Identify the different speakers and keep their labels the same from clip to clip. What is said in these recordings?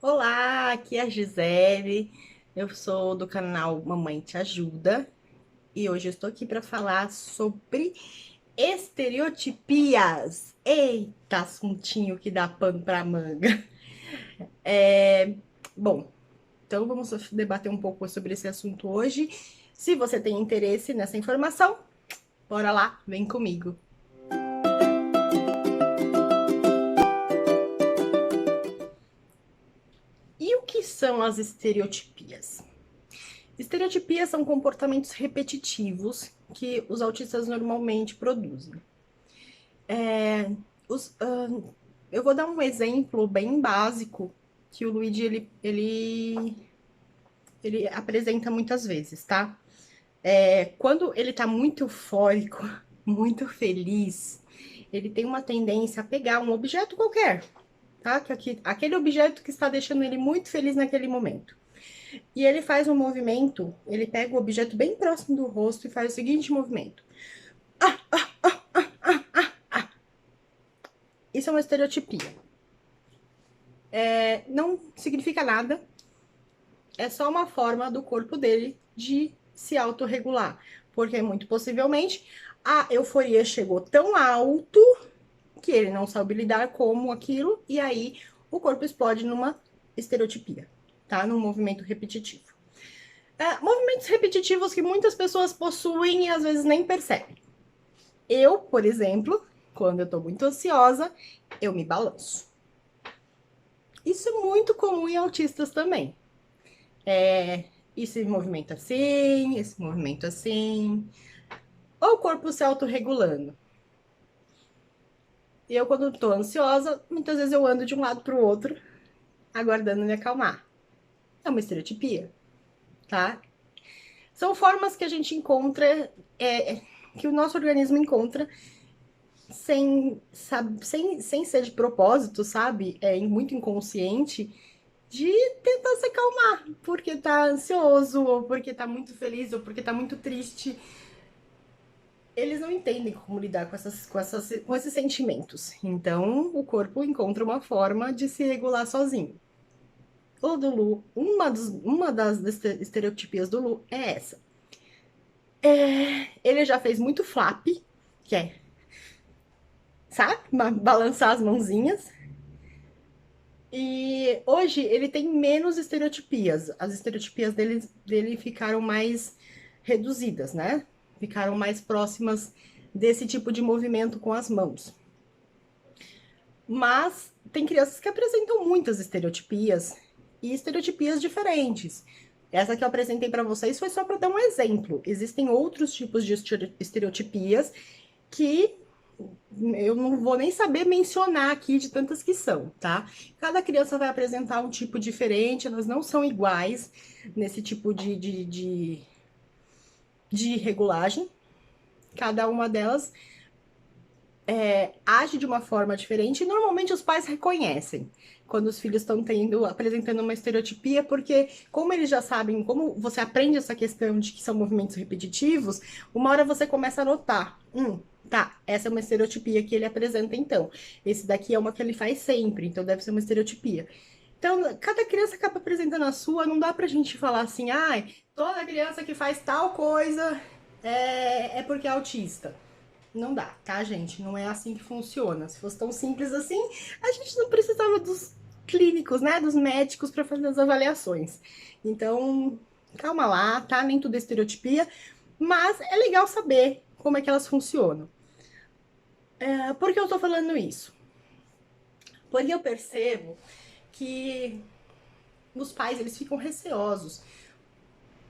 Speaker 1: Olá, aqui é a Gisele. Eu sou do canal Mamãe Te Ajuda e hoje eu estou aqui para falar sobre estereotipias. Eita, assuntinho que dá pano para manga. Bom, então vamos debater um pouco sobre esse assunto hoje. Se você tem interesse nessa informação, bora lá, vem comigo. E o que são as estereotipias? Estereotipias são comportamentos repetitivos que os autistas normalmente produzem. Os, eu vou dar um exemplo bem básico que o Luigi ele apresenta muitas vezes, tá? Quando ele tá muito eufórico, muito feliz, ele tem uma tendência a pegar um objeto qualquer, tá? Aquele objeto que está deixando ele muito feliz naquele momento. E ele faz um movimento, ele pega o objeto bem próximo do rosto e faz o seguinte movimento. Isso é uma estereotipia. Não significa nada, é só uma forma do corpo dele de se autorregular. Porque muito possivelmente a euforia chegou tão alto que ele não sabe lidar com aquilo, e aí o corpo explode numa estereotipia, tá? Num movimento repetitivo. Movimentos repetitivos que muitas pessoas possuem e às vezes nem percebem. Eu, por exemplo, quando eu tô muito ansiosa, eu me balanço. Isso é muito comum em autistas também. Esse movimento assim, esse movimento assim. Ou o corpo se autorregulando. E eu, quando tô ansiosa, muitas vezes eu ando de um lado pro outro, aguardando me acalmar. É uma estereotipia, tá? São formas que a gente encontra, que o nosso organismo encontra sem ser de propósito, sabe? Muito inconsciente, de tentar se acalmar, porque tá ansioso, ou porque tá muito feliz, ou porque tá muito triste. Eles não entendem como lidar com esses sentimentos. Então, o corpo encontra uma forma de se regular sozinho. O do Lu, uma das estereotipias do Lu é essa. Ele já fez muito flap, que é, sabe? Balançar as mãozinhas. E hoje ele tem menos estereotipias. As estereotipias dele ficaram mais reduzidas, né? Ficaram mais próximas desse tipo de movimento com as mãos. Mas tem crianças que apresentam muitas estereotipias e estereotipias diferentes. Essa que eu apresentei para vocês foi só para dar um exemplo. Existem outros tipos de estereotipias que eu não vou nem saber mencionar aqui de tantas que são, tá? Cada criança vai apresentar um tipo diferente, elas não são iguais nesse tipo de regulagem. Cada uma delas age de uma forma diferente e normalmente os pais reconhecem quando os filhos estão apresentando uma estereotipia, porque como eles já sabem, como você aprende essa questão de que são movimentos repetitivos, uma hora você começa a notar, tá, essa é uma estereotipia que ele apresenta então. Esse daqui é uma que ele faz sempre, então deve ser uma estereotipia. Então, cada criança acaba apresentando a sua, não dá pra gente falar assim, ah, toda criança que faz tal coisa é porque é autista. Não dá, tá, gente? Não é assim que funciona. Se fosse tão simples assim, a gente não precisava dos clínicos, né? Dos médicos para fazer as avaliações. Então, calma lá, tá? Nem tudo é estereotipia, mas é legal saber como é que elas funcionam. Por que eu tô falando isso? Porque eu percebo que os pais eles ficam receosos.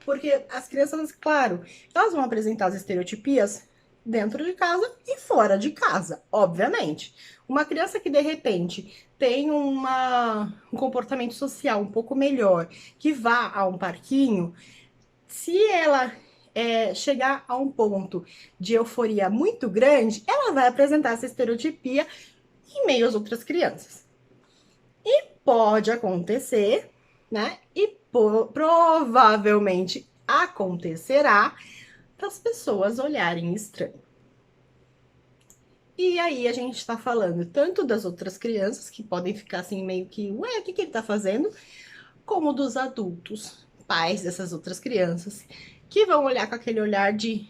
Speaker 1: Porque as crianças, claro, elas vão apresentar as estereotipias dentro de casa e fora de casa, obviamente. Uma criança que de repente tem um comportamento social um pouco melhor, que vá a um parquinho, se ela chegar a um ponto de euforia muito grande, ela vai apresentar essa estereotipia em meio às outras crianças. E pode acontecer, né? E provavelmente acontecerá das pessoas olharem estranho. E aí a gente tá falando tanto das outras crianças, que podem ficar assim meio que, ué, o que que ele tá fazendo? Como dos adultos, pais dessas outras crianças, que vão olhar com aquele olhar de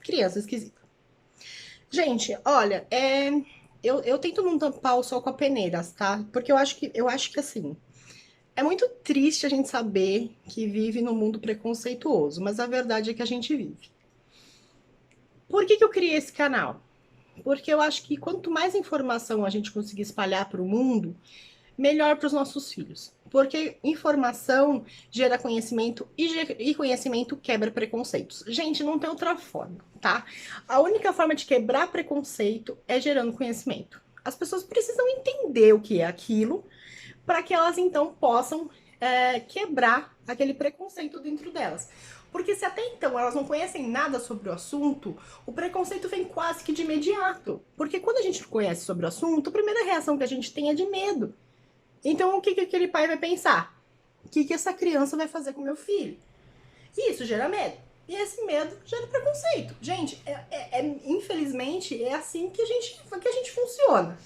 Speaker 1: criança esquisita. Gente, olha, eu tento não tampar o sol com a peneira, tá? Porque eu acho que assim, é muito triste a gente saber que vive num mundo preconceituoso, mas a verdade é que a gente vive. Por que que eu criei esse canal? Porque eu acho que quanto mais informação a gente conseguir espalhar para o mundo, melhor para os nossos filhos. Porque informação gera conhecimento e conhecimento quebra preconceitos. Gente, não tem outra forma, tá? A única forma de quebrar preconceito é gerando conhecimento. As pessoas precisam entender o que é aquilo para que elas então possam quebrar aquele preconceito dentro delas. Porque se até então elas não conhecem nada sobre o assunto, o preconceito vem quase que de imediato. Porque quando a gente conhece sobre o assunto, a primeira reação que a gente tem é de medo. Então, o que, que aquele pai vai pensar? O que, que essa criança vai fazer com meu filho? E isso gera medo. E esse medo gera preconceito. Gente, infelizmente, é assim que a gente funciona.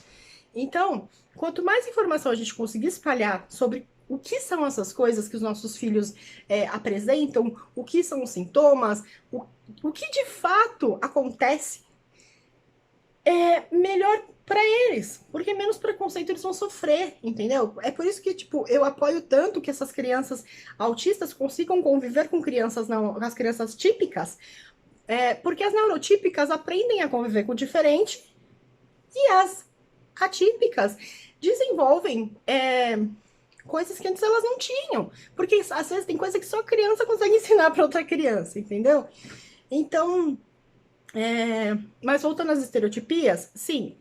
Speaker 1: Então, quanto mais informação a gente conseguir espalhar sobre o que são essas coisas que os nossos filhos apresentam, o que são os sintomas, o que de fato acontece, é melhor para eles, porque menos preconceito eles vão sofrer, entendeu? É por isso que, tipo, eu apoio tanto que essas crianças autistas consigam conviver com crianças não, com as crianças típicas, porque as neurotípicas aprendem a conviver com o diferente e as atípicas desenvolvem coisas que antes elas não tinham, porque às vezes tem coisa que só a criança consegue ensinar para outra criança, entendeu? Então, mas voltando às estereotipias, sim,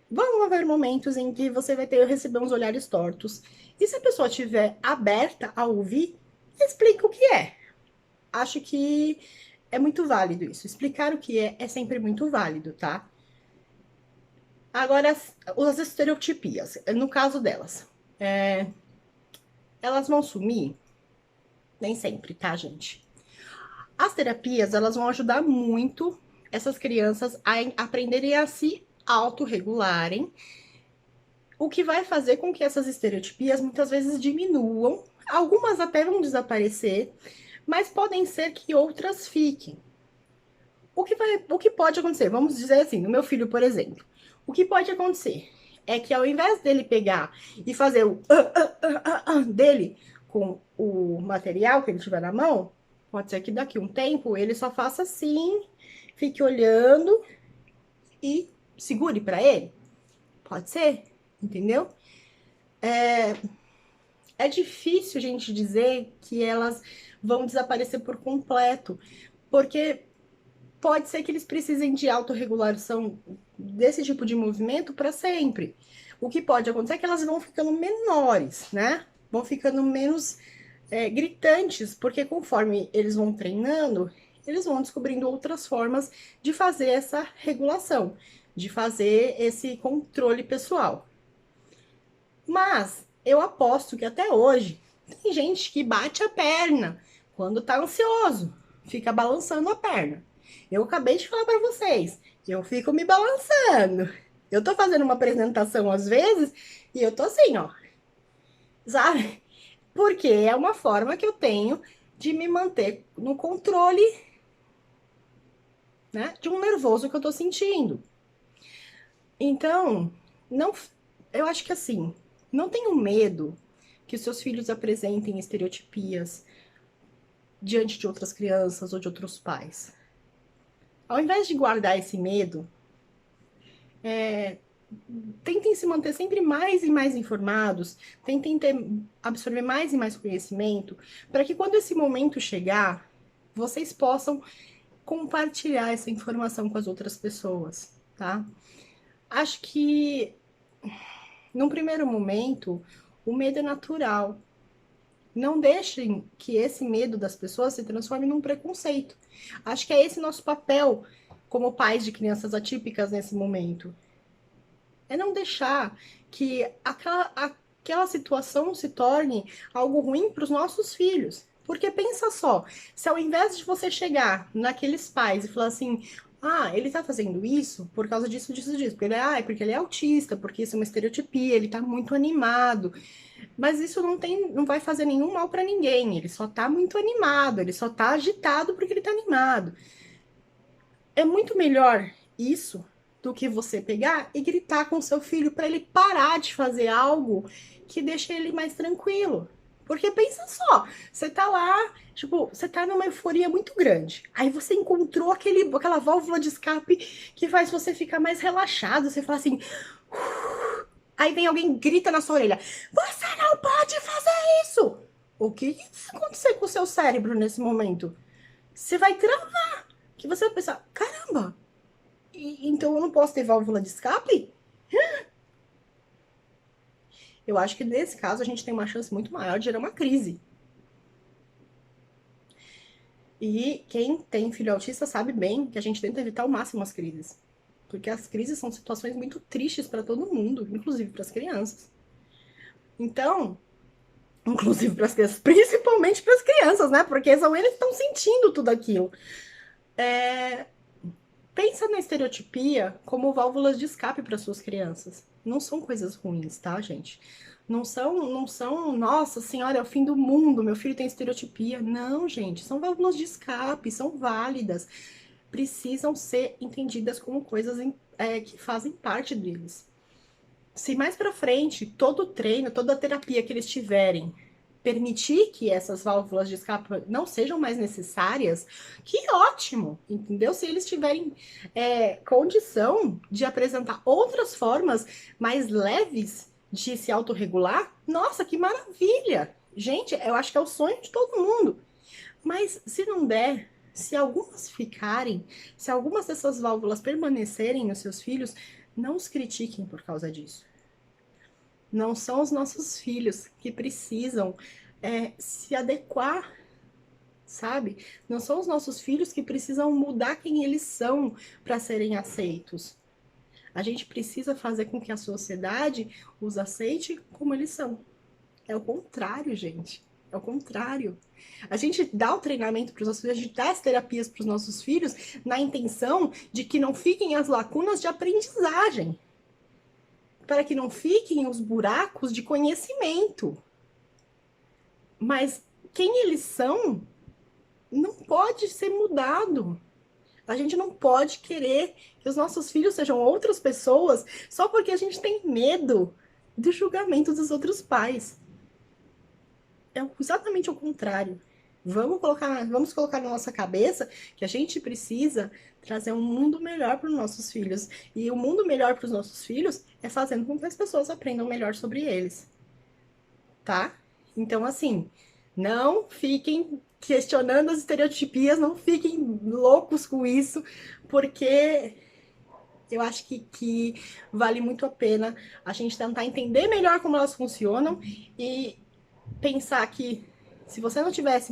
Speaker 1: vão haver momentos em que você vai ter receber uns olhares tortos. E se a pessoa estiver aberta a ouvir, explica o que é. Acho que é muito válido isso. Explicar o que é sempre muito válido, tá? Agora, as estereotipias, no caso delas, elas vão sumir? Nem sempre, tá, gente? As terapias, elas vão ajudar muito essas crianças a aprenderem a se autorregularem, o que vai fazer com que essas estereotipias muitas vezes diminuam, algumas até vão desaparecer, mas podem ser que outras fiquem. O que pode acontecer? Vamos dizer assim, no meu filho, por exemplo, o que pode acontecer é que ao invés dele pegar e fazer o dele com o material que ele tiver na mão, pode ser que daqui a um tempo ele só faça assim, fique olhando e segure para ele. Pode ser, entendeu? É difícil a gente dizer que elas vão desaparecer por completo, porque pode ser que eles precisem de autorregulação desse tipo de movimento para sempre. O que pode acontecer é que elas vão ficando menores, né? Vão ficando menos gritantes, porque conforme eles vão treinando, eles vão descobrindo outras formas de fazer essa regulação, de fazer esse controle pessoal. Mas eu aposto que até hoje tem gente que bate a perna quando tá ansioso, fica balançando a perna. Eu acabei de falar para vocês, eu fico me balançando. Eu tô fazendo uma apresentação às vezes e eu tô assim, ó, sabe? Porque é uma forma que eu tenho de me manter no controle, né, de um nervoso que eu tô sentindo. Então, não, eu acho que assim, não tenham medo que seus filhos apresentem estereotipias diante de outras crianças ou de outros pais. Ao invés de guardar esse medo, tentem se manter sempre mais e mais informados, tentem absorver mais e mais conhecimento, para que quando esse momento chegar, vocês possam compartilhar essa informação com as outras pessoas, tá? Acho que, num primeiro momento, o medo é natural. Não deixem que esse medo das pessoas se transforme num preconceito. Acho que é esse nosso papel como pais de crianças atípicas nesse momento. É não deixar que aquela situação se torne algo ruim para os nossos filhos. Porque pensa só, se ao invés de você chegar naqueles pais e falar assim, Ah, ele tá fazendo isso por causa disso, disso, disso. Porque ele é autista, porque isso é uma estereotipia, ele tá muito animado. Mas isso não vai fazer nenhum mal pra ninguém. Ele só tá muito animado, ele só tá agitado porque ele tá animado. É muito melhor isso do que você pegar e gritar com seu filho para ele parar de fazer algo que deixa ele mais tranquilo. Porque pensa só, você tá lá, tipo, você tá numa euforia muito grande. Aí você encontrou aquela válvula de escape que faz você ficar mais relaxado. Você fala assim. Aí vem alguém e grita na sua orelha: Você não pode fazer isso! O que vai acontecer com o seu cérebro nesse momento? Você vai travar. Que você vai pensar: caramba, então eu não posso ter válvula de escape? Eu acho que nesse caso a gente tem uma chance muito maior de gerar uma crise. E quem tem filho autista sabe bem que a gente tenta evitar ao máximo as crises. Porque as crises são situações muito tristes para todo mundo, inclusive para as crianças. Então, inclusive para as crianças, principalmente para as crianças, né? Porque são eles que estão sentindo tudo aquilo. Pensa na estereotipia como válvulas de escape para suas crianças. Não são coisas ruins, tá, gente? Não são, nossa senhora, é o fim do mundo, meu filho tem estereotipia. Não, gente, são válvulas de escape, são válidas. Precisam ser entendidas como coisas que fazem parte deles. Se mais pra frente, todo o treino, toda a terapia que eles tiverem permitir que essas válvulas de escape não sejam mais necessárias, que ótimo, entendeu? Se eles tiverem condição de apresentar outras formas mais leves de se autorregular, nossa, que maravilha! Gente, eu acho que é o sonho de todo mundo. Mas se não der, se algumas ficarem, se algumas dessas válvulas permanecerem nos seus filhos, não os critiquem por causa disso. Não são os nossos filhos que precisam se adequar, sabe? Não são os nossos filhos que precisam mudar quem eles são para serem aceitos. A gente precisa fazer com que a sociedade os aceite como eles são. É o contrário, gente. É o contrário. A gente dá o treinamento para os nossos filhos, a gente dá as terapias para os nossos filhos na intenção de que não fiquem as lacunas de aprendizagem, para que não fiquem os buracos de conhecimento. Mas quem eles são não pode ser mudado. A gente não pode querer que os nossos filhos sejam outras pessoas só porque a gente tem medo do julgamento dos outros pais. É exatamente o contrário. Vamos colocar na nossa cabeça que a gente precisa trazer um mundo melhor para os nossos filhos. E o mundo melhor para os nossos filhos é fazendo com que as pessoas aprendam melhor sobre eles. Tá? Então, assim, não fiquem questionando as estereotipias, não fiquem loucos com isso, porque eu acho que vale muito a pena a gente tentar entender melhor como elas funcionam e pensar que se você tivesse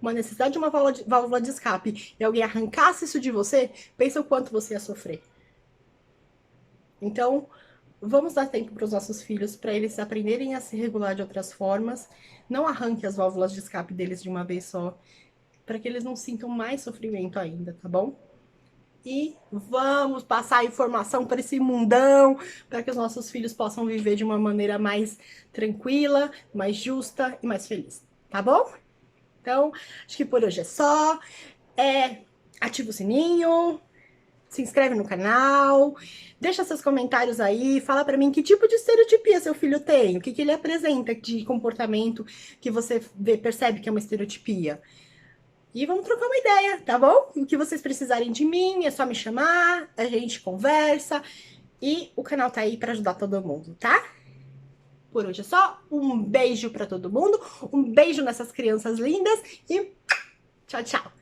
Speaker 1: uma necessidade de uma válvula de escape e alguém arrancasse isso de você, pensa o quanto você ia sofrer. Então, vamos dar tempo para os nossos filhos, para eles aprenderem a se regular de outras formas. Não arranque as válvulas de escape deles de uma vez só, para que eles não sintam mais sofrimento ainda, tá bom? E vamos passar a informação para esse mundão, para que os nossos filhos possam viver de uma maneira mais tranquila, mais justa e mais feliz, tá bom? Então, acho que por hoje é só. Ativa o sininho, se inscreve no canal, deixa seus comentários aí, fala pra mim que tipo de estereotipia seu filho tem, o que ele apresenta de comportamento que você percebe que é uma estereotipia. E vamos trocar uma ideia, tá bom? O que vocês precisarem de mim, é só me chamar, a gente conversa e o canal tá aí pra ajudar todo mundo, tá? Por hoje é só, um beijo pra todo mundo, um beijo nessas crianças lindas e tchau, tchau!